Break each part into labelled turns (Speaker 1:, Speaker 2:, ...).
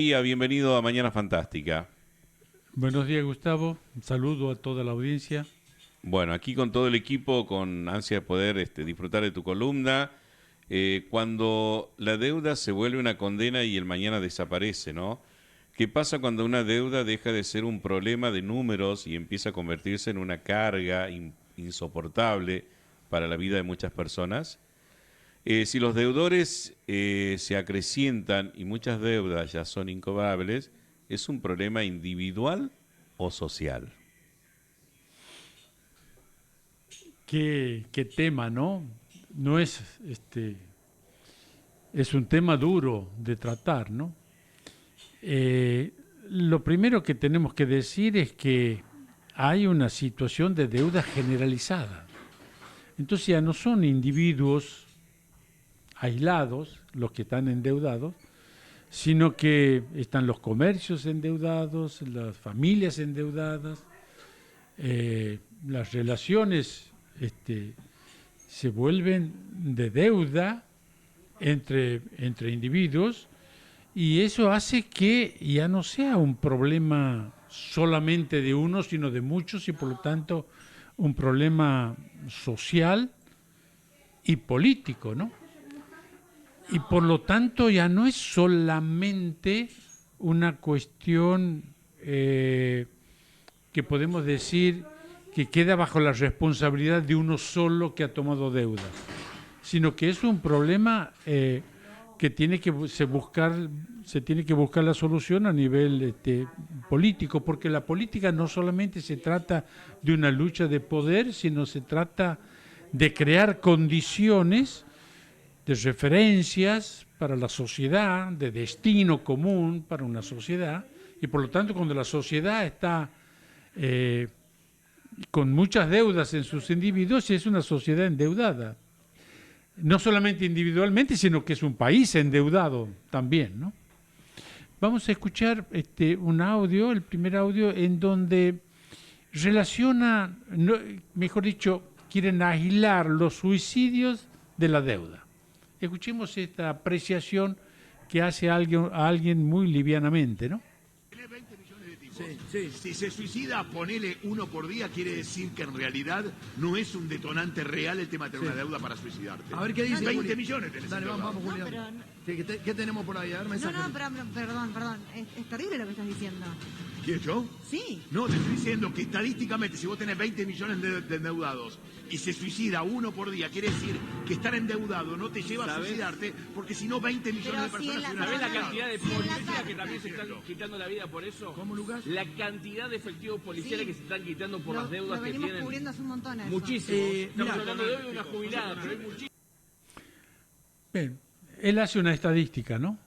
Speaker 1: Bienvenido a Mañana Fantástica.
Speaker 2: Buenos días, Gustavo. Un saludo a toda la audiencia.
Speaker 1: Bueno, aquí con todo el equipo, con ansia de poder disfrutar de tu columna. Cuando la deuda se vuelve una condena y el mañana desaparece, ¿no? ¿Qué pasa cuando una deuda deja de ser un problema de números y empieza a convertirse en una carga insoportable para la vida de muchas personas? Si los deudores se acrecientan y muchas deudas ya son incobrables, ¿es un problema individual o social?
Speaker 2: Qué tema, ¿no? No es es un tema duro de tratar, ¿no? Lo primero que tenemos que decir es que hay una situación de deuda generalizada. Entonces ya no son individuos aislados los que están endeudados, sino que están los comercios endeudados, las familias endeudadas, las relaciones se vuelven de deuda entre individuos, y eso hace que ya no sea un problema solamente de uno, sino de muchos, y por lo tanto un problema social y político, ¿no? Y por lo tanto ya no es solamente una cuestión que podemos decir que queda bajo la responsabilidad de uno solo que ha tomado deuda, sino que es un problema que se tiene que buscar la solución a nivel político, porque la política no solamente se trata de una lucha de poder, sino se trata de crear condiciones de referencias para la sociedad, de destino común para una sociedad, y por lo tanto cuando la sociedad está eh, con muchas deudas en sus individuos, es una sociedad endeudada. No solamente individualmente, sino que es un país endeudado también, ¿no? Vamos a escuchar un audio, el primer audio, en donde relaciona, no, mejor dicho, quieren aislar los suicidios de la deuda. Escuchemos esta apreciación que hace a alguien muy livianamente, ¿no?
Speaker 3: Sí. Si se suicida, ponele uno por día, quiere decir que en realidad no es un detonante real el tema de tener una deuda para suicidarte.
Speaker 4: A ver qué dice
Speaker 3: 20
Speaker 4: Juli.
Speaker 3: millones tenés.
Speaker 4: Dale, vamos,
Speaker 3: endeudados.
Speaker 4: Julián.
Speaker 5: No, pero
Speaker 4: ¿Qué tenemos por ahí? A ver, mensaje.
Speaker 5: perdón. Es terrible lo que estás diciendo.
Speaker 3: ¿Quién, yo?
Speaker 5: Sí.
Speaker 3: No, te estoy diciendo que estadísticamente, si vos tenés 20 millones de endeudados y se suicida uno por día, quiere decir que estar endeudado no te lleva a suicidarte, porque si no 20 millones de
Speaker 5: Pero si
Speaker 3: personas
Speaker 5: en
Speaker 3: se hubieran
Speaker 6: ¿Sabés la
Speaker 3: suicidado.
Speaker 6: cantidad de
Speaker 5: Sí, en la
Speaker 6: policías
Speaker 5: cara.
Speaker 6: que también se están quitando la vida por eso?
Speaker 4: ¿Cómo, Lucas?
Speaker 6: La cantidad de efectivos policiales
Speaker 5: Sí.
Speaker 6: que se están quitando por
Speaker 5: Lo,
Speaker 6: las deudas
Speaker 5: lo
Speaker 6: que
Speaker 5: venimos
Speaker 6: tienen.
Speaker 5: cubriendo hace un montón eso.
Speaker 6: Muchísimo. Estamos
Speaker 4: mira,
Speaker 6: hablando de hoy de una jubilada, pero hay muchísimo.
Speaker 2: Bien, él hace una estadística, ¿no?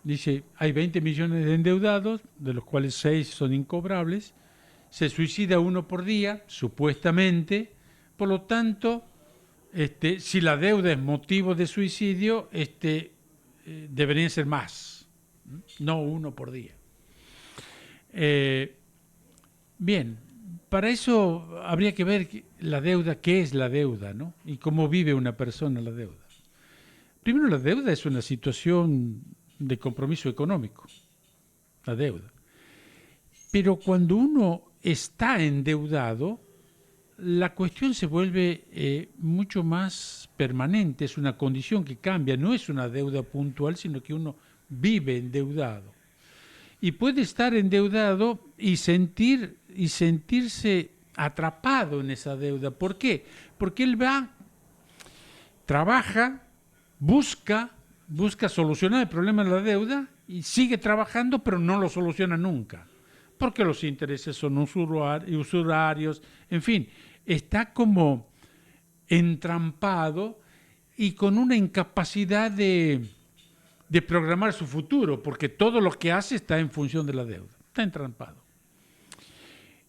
Speaker 2: Dice, hay 20 millones de endeudados, de los cuales 6 son incobrables, se suicida uno por día, supuestamente, por lo tanto, si la deuda es motivo de suicidio, deberían ser más, no uno por día. Bien, para eso habría que ver la deuda, qué es la deuda, ¿no? Y cómo vive una persona la deuda. Primero, la deuda es una situación de compromiso económico, la deuda. Pero cuando uno está endeudado, la cuestión se vuelve mucho más permanente, es una condición que cambia, no es una deuda puntual, sino que uno vive endeudado. Y puede estar endeudado y sentirse atrapado en esa deuda. ¿Por qué? Porque él va, trabaja, busca solucionar el problema de la deuda y sigue trabajando, pero no lo soluciona nunca, porque los intereses son usurarios, en fin, está como entrampado y con una incapacidad de programar su futuro, porque todo lo que hace está en función de la deuda, está entrampado.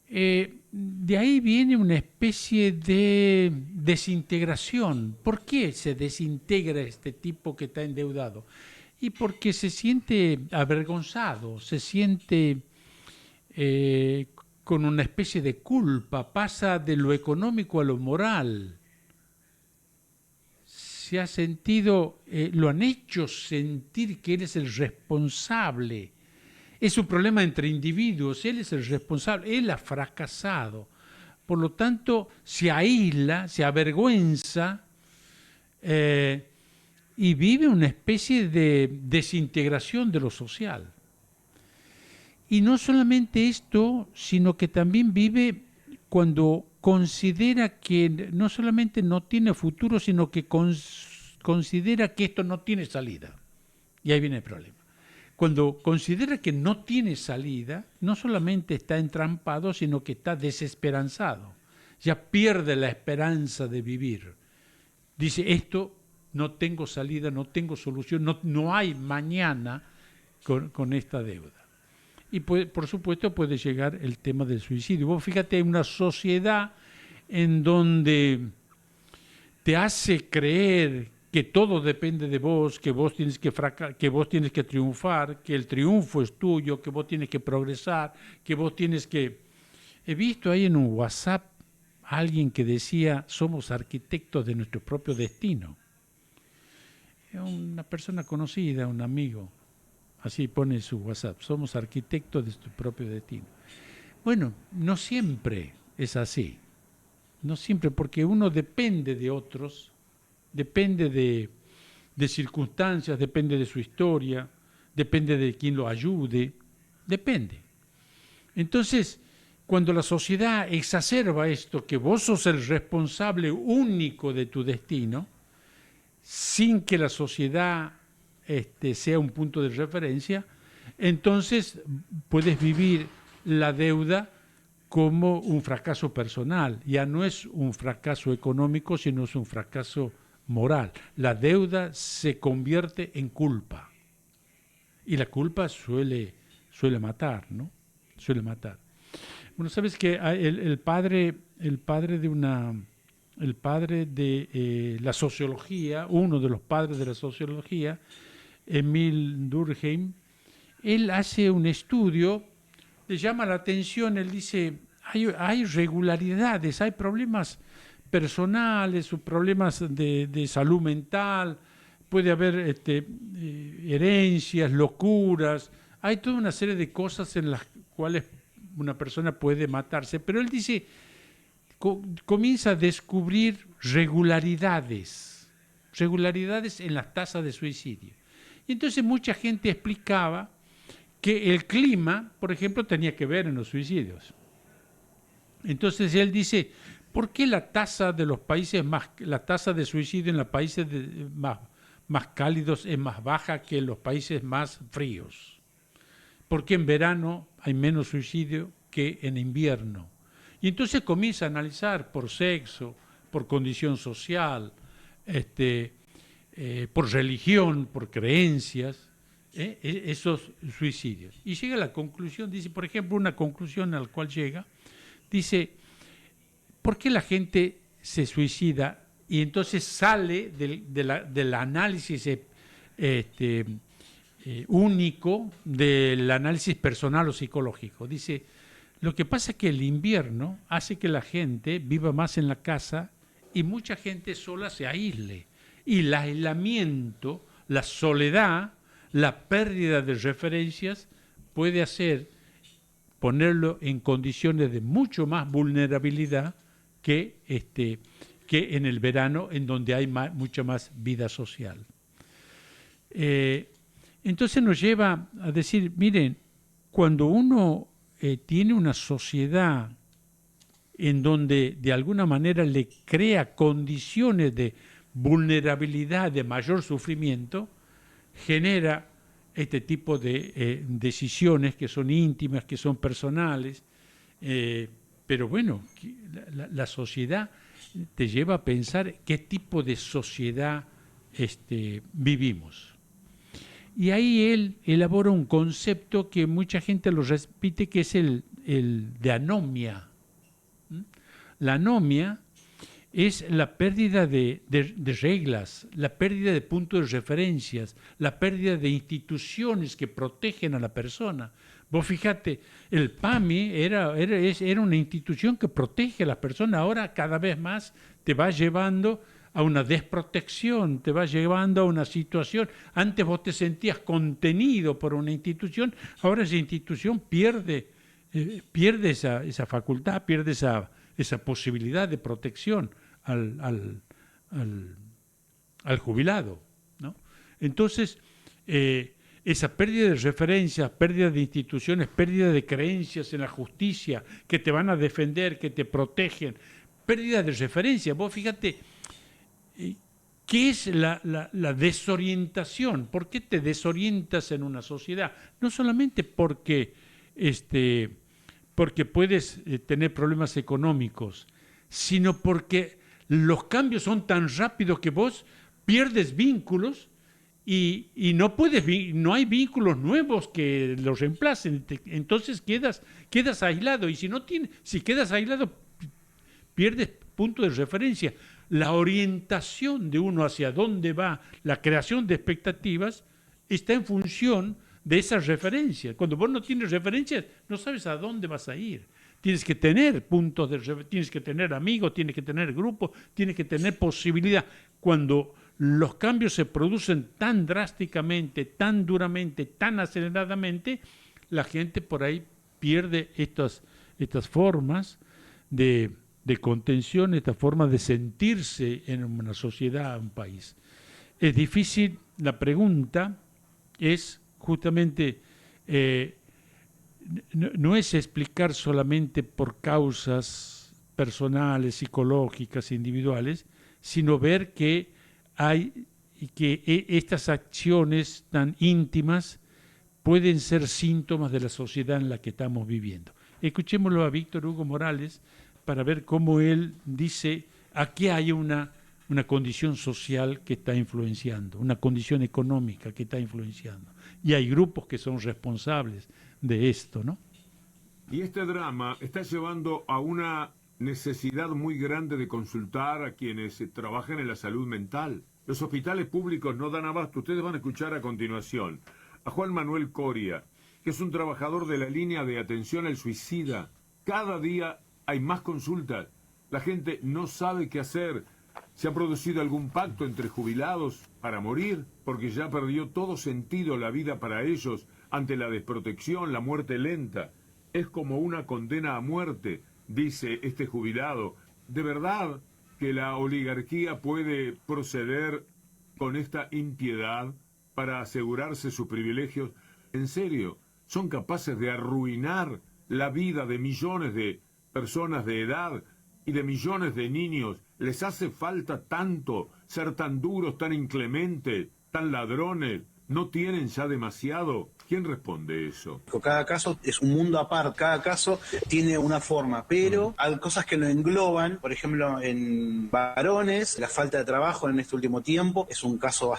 Speaker 2: De ahí viene una especie de desintegración. ¿Por qué se desintegra este tipo que está endeudado? Y porque se siente avergonzado, se siente con una especie de culpa, pasa de lo económico a lo moral. Se ha sentido, lo han hecho sentir que él es el responsable Es un problema entre individuos, él es el responsable, él ha fracasado. Por lo tanto, se aísla, se avergüenza y vive una especie de desintegración de lo social. Y no solamente esto, sino que también vive cuando considera que no solamente no tiene futuro, sino que considera que esto no tiene salida. Y ahí viene el problema. Cuando considera que no tiene salida, no solamente está entrampado, sino que está desesperanzado. Ya pierde la esperanza de vivir. Dice, esto no tengo salida, no tengo solución, no hay mañana con esta deuda. Y por supuesto puede llegar el tema del suicidio. Vos fíjate, hay una sociedad en donde te hace creer que todo depende de vos, que vos tienes que vos tienes que triunfar, que el triunfo es tuyo, que vos tienes que progresar, que vos tienes que... He visto ahí en un WhatsApp a alguien que decía, somos arquitectos de nuestro propio destino. Una persona conocida, un amigo, así pone su WhatsApp, somos arquitectos de nuestro propio destino. Bueno, no siempre es así, no siempre, porque uno depende de otros, depende de circunstancias, depende de su historia, depende de quien lo ayude, depende. Entonces, cuando la sociedad exacerba esto, que vos sos el responsable único de tu destino, sin que la sociedad sea un punto de referencia, entonces puedes vivir la deuda como un fracaso personal. Ya no es un fracaso económico, sino es un fracaso moral. La deuda se convierte en culpa. Y la culpa suele matar, ¿no? Suele matar. Bueno, sabes que el padre de la sociología, uno de los padres de la sociología, Emil Durkheim, él hace un estudio, le llama la atención, él dice, hay regularidades, hay problemas personales o problemas de salud mental, puede haber herencias, locuras, hay toda una serie de cosas en las cuales una persona puede matarse, pero él dice, comienza a descubrir regularidades en las tasas de suicidio. Y entonces mucha gente explicaba que el clima, por ejemplo, tenía que ver en los suicidios. Entonces él dice, ¿por qué la tasa de suicidio en los países más cálidos es más baja que en los países más fríos? ¿Por qué en verano hay menos suicidio que en invierno? Y entonces comienza a analizar por sexo, por condición social, por religión, por creencias, esos suicidios. Y llega a la conclusión, dice, por ejemplo, una conclusión a la cual llega, dice, ¿por qué la gente se suicida? Y entonces sale del análisis único, del análisis personal o psicológico. Dice, lo que pasa es que el invierno hace que la gente viva más en la casa y mucha gente sola se aísle. Y el aislamiento, la soledad, la pérdida de referencias puede ponerlo en condiciones de mucho más vulnerabilidad que en el verano, en donde hay mucha más vida social. Entonces nos lleva a decir, miren, cuando uno tiene una sociedad en donde de alguna manera le crea condiciones de vulnerabilidad, de mayor sufrimiento, genera este tipo de decisiones que son íntimas, que son personales, pero bueno, la sociedad te lleva a pensar qué tipo de sociedad vivimos. Y ahí él elabora un concepto que mucha gente lo repite, que es el de anomia. La anomia es la pérdida de reglas, la pérdida de puntos de referencias, la pérdida de instituciones que protegen a la persona. Vos fíjate, el PAMI era una institución que protege a las personas, ahora cada vez más te va llevando a una desprotección, te va llevando a una situación. Antes vos te sentías contenido por una institución, ahora esa institución pierde esa facultad, pierde esa posibilidad de protección al jubilado, ¿no? Entonces, esa pérdida de referencias, pérdida de instituciones, pérdida de creencias en la justicia, que te van a defender, que te protegen, pérdida de referencias. Vos fíjate, ¿qué es la desorientación? ¿Por qué te desorientas en una sociedad? No solamente porque puedes tener problemas económicos, sino porque los cambios son tan rápidos que vos pierdes vínculos y no hay vínculos nuevos que los reemplacen. Entonces quedas aislado, y si quedas aislado, pierdes punto de referencia. La orientación de uno hacia dónde va, la creación de expectativas, está en función de esas referencias. Cuando vos no tienes referencias, no sabes a dónde vas a ir. Tienes que tener puntos de referencia, tienes que tener amigos, tienes que tener grupos, tienes que tener posibilidad. Cuando los cambios se producen tan drásticamente, tan duramente, tan aceleradamente, la gente por ahí pierde estas formas de contención, esta forma de sentirse en una sociedad, un país. Es difícil, la pregunta es justamente, no es explicar solamente por causas personales, psicológicas, individuales, sino ver que estas acciones tan íntimas pueden ser síntomas de la sociedad en la que estamos viviendo. Escuchémoslo a Víctor Hugo Morales para ver cómo él dice aquí hay una condición social que está influenciando, una condición económica que está influenciando. Y hay grupos que son responsables de esto, ¿no?
Speaker 4: Y este drama está llevando a una necesidad muy grande de consultar a quienes trabajan en la salud mental. Los hospitales públicos no dan abasto. Ustedes van a escuchar a continuación a Juan Manuel Coria, que es un trabajador de la línea de atención al suicida. Cada día hay más consultas. La gente no sabe qué hacer. ¿Se ha producido algún pacto entre jubilados para morir? Porque ya perdió todo sentido la vida para ellos ante la desprotección, la muerte lenta. Es como una condena a muerte, dice este jubilado. ¿De verdad que la oligarquía puede proceder con esta impiedad para asegurarse sus privilegios? ¿En serio? ¿Son capaces de arruinar la vida de millones de personas de edad y de millones de niños? ¿Les hace falta tanto ser tan duros, tan inclementes, tan ladrones? ¿No tienen ya demasiado? ¿Quién responde eso?
Speaker 7: Cada caso es un mundo aparte, cada caso tiene una forma, pero hay cosas que lo engloban. Por ejemplo, en varones, la falta de trabajo en este último tiempo es un caso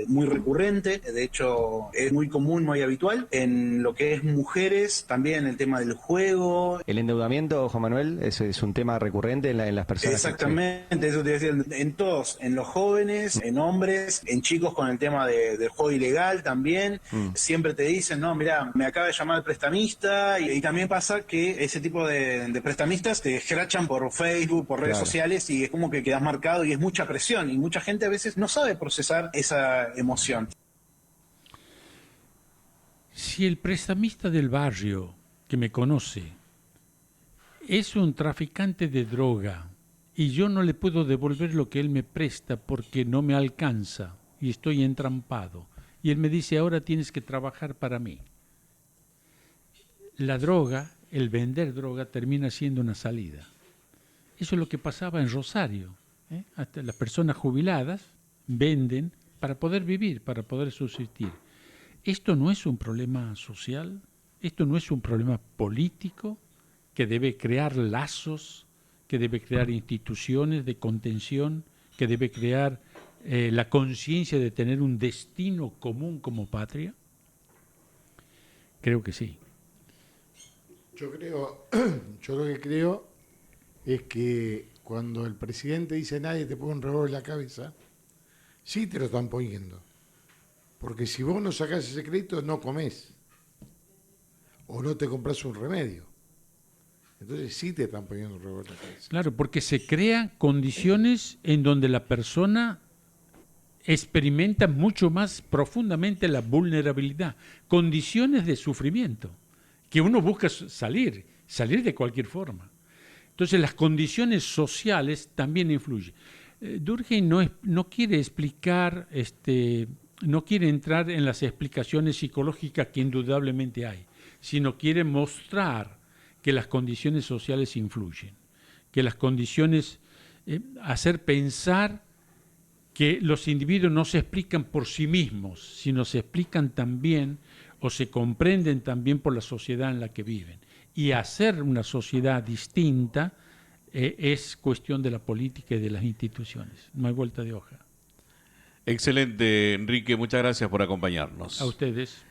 Speaker 7: muy recurrente, de hecho es muy común, muy habitual. En lo que es mujeres, también el tema del juego.
Speaker 8: El endeudamiento, Juan Manuel, es un tema recurrente en las personas.
Speaker 7: Exactamente, eso te decía, en todos, en los jóvenes, en hombres, en chicos con el tema del juego ilegal también. Siempre te dicen, no, mira, me acaba de llamar el prestamista, y también pasa que ese tipo de prestamistas te escrachan por Facebook, por redes sociales, y es como que quedas marcado y es mucha presión, y mucha gente a veces no sabe procesar esa emoción.
Speaker 2: Si el prestamista del barrio que me conoce es un traficante de droga y yo no le puedo devolver lo que él me presta porque no me alcanza y estoy entrampado, y él me dice, ahora tienes que trabajar para mí. La droga, el vender droga, termina siendo una salida. Eso es lo que pasaba en Rosario. Hasta las personas jubiladas venden para poder vivir, para poder subsistir. Esto no es un problema social, esto no es un problema político que debe crear lazos, que debe crear instituciones de contención, que debe crear la conciencia de tener un destino común como patria. Creo que sí.
Speaker 9: Yo lo que creo es que cuando el presidente dice nadie te pone un revólver en la cabeza, sí te lo están poniendo. Porque si vos no sacás ese crédito, no comés. O no te compras un remedio. Entonces sí te están poniendo un revólver en la cabeza.
Speaker 2: Claro, porque se crean condiciones en donde la persona experimenta mucho más profundamente la vulnerabilidad, condiciones de sufrimiento, que uno busca salir de cualquier forma. Entonces las condiciones sociales también influyen. Durkheim no quiere explicar, no quiere entrar en las explicaciones psicológicas que indudablemente hay, sino quiere mostrar que las condiciones sociales influyen, que las condiciones, hacer pensar que los individuos no se explican por sí mismos, sino se explican también o se comprenden también por la sociedad en la que viven. Y hacer una sociedad distinta es cuestión de la política y de las instituciones. No hay vuelta de hoja.
Speaker 1: Excelente, Enrique. Muchas gracias por acompañarnos.
Speaker 2: A ustedes.